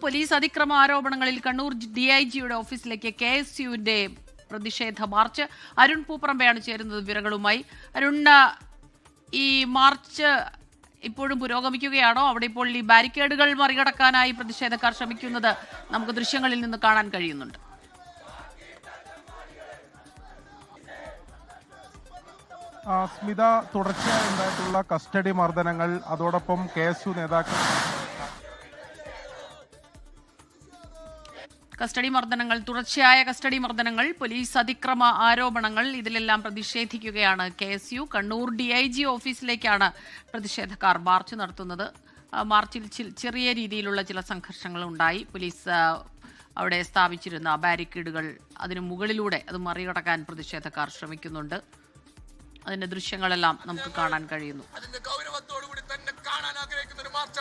Police അതിക്രമ ആരോപണങ്ങളിൽ കണ്ണൂർ ഡിഐജിയുടെ ഓഫീസിലേക്ക് കെഎസ്യുവിന്റെ പ്രതിഷേധ മാർച്ച്. അരുൺ പൂപ്പറമ്പയാണ് ചേരുന്നത് വിവരങ്ങളുമായി. അരുൺ, ഈ മാർച്ച് ഇപ്പോഴും പുരോഗമിക്കുകയാണോ? അവിടെ ഇപ്പോൾ ഈ ബാരിക്കേഡുകൾ മറികടക്കാനായി പ്രതിഷേധക്കാർ ശ്രമിക്കുന്നത് നമുക്ക് ദൃശ്യങ്ങളിൽ നിന്ന് കാണാൻ കഴിയുന്നുണ്ട്. സ്മിത, തുടർച്ചയായി ഉണ്ടായിട്ടുള്ള കസ്റ്റഡി മർദ്ദനങ്ങൾ, അതോടൊപ്പം കെഎസ്യു നേതാക്കൾ തുടർച്ചയായ കസ്റ്റഡി മർദ്ദനങ്ങൾ, പോലീസ് അതിക്രമ ആരോപണങ്ങൾ, ഇതിലെല്ലാം പ്രതിഷേധിക്കുകയാണ് കെഎസ്യു. കണ്ണൂർ ഡിഐജി ഓഫീസിലേക്കാണ് പ്രതിഷേധക്കാർ മാർച്ച് നടത്തുന്നത്. മാർച്ചിൽ ചെറിയ രീതിയിലുള്ള ചില സംഘർഷങ്ങൾ ഉണ്ടായി. പോലീസ് അവിടെ സ്ഥാപിച്ചിരുന്ന ബാരിക്കേഡുകൾ അതിനു മുകളിലൂടെ അത് മറികടക്കാൻ പ്രതിഷേധക്കാർ ശ്രമിക്കുന്നുണ്ട്. അതിന്റെ ദൃശ്യങ്ങളെല്ലാം നമുക്ക് കാണാൻ കഴിയുന്നു.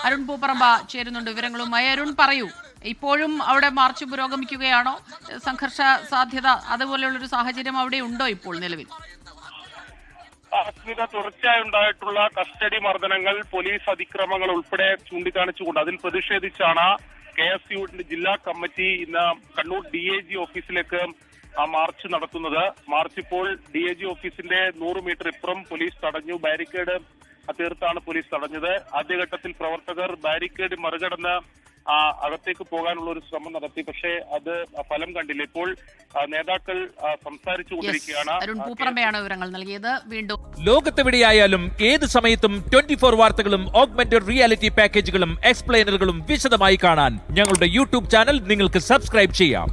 അരുൺ പൂപ്പറമ്പ ചേരുന്നുണ്ട് വിവരങ്ങളുമായി. അരുൺ, പറയൂ, ഇപ്പോഴും അവിടെ മാർച്ച് പുരോഗമിക്കുകയാണോ? സംഘർഷ സാധ്യത അതുപോലെയുള്ളൊരു സാഹചര്യം അവിടെ ഉണ്ടോ ഇപ്പോൾ നിലവിൽ? തുടർച്ചയായി ഉണ്ടായിട്ടുള്ള കസ്റ്റഡി മർദ്ദനങ്ങൾ, പോലീസ് അതിക്രമങ്ങൾ ഉൾപ്പെടെ ചൂണ്ടിക്കാണിച്ചുകൊണ്ട് അതിൽ പ്രതിഷേധിച്ചാണ് കെഎസ്യു ജില്ലാ കമ്മിറ്റി ഇന്ന് കണ്ണൂർ ഡിഐജി ഓഫീസിലേക്ക് മാർച്ച് നടത്തുന്നത്. മാർച്ച് ഇപ്പോൾ ഡിഐജി ഓഫീസിന്റെ 100 മീറ്റർ ഇപ്പുറം പോലീസ് തടഞ്ഞു. ബാരിക്കേഡ് തീർത്താണ് പോലീസ് തടഞ്ഞത്. ആദ്യഘട്ടത്തിൽ പ്രവർത്തകർ ബാരിക്കേഡ് മറികടന്ന് അകത്തേക്ക് പോകാനുള്ള ഒരു ശ്രമം നടത്തി. പക്ഷേ അത് ഫലം കണ്ടില്ല. ഇപ്പോൾ നേതാക്കൾ സംസാരിച്ചുകൊണ്ടിരിക്കുകയാണ്. അരുൺ പൂപ്പറമ്പയാണ് വിവരങ്ങൾ നൽകിയത്. വീണ്ടും ലോകത്തെവിടെയായാലും ഏത് സമയത്തും 24 വാർത്തകളും ഓഗ്മെന്റഡ് റിയാലിറ്റി പാക്കേജുകളും എക്സ്പ്ലെയിനറുകളും വിശദമായി കാണാൻ ഞങ്ങളുടെ യൂട്യൂബ് ചാനൽ നിങ്ങൾക്ക് സബ്സ്ക്രൈബ് ചെയ്യാം.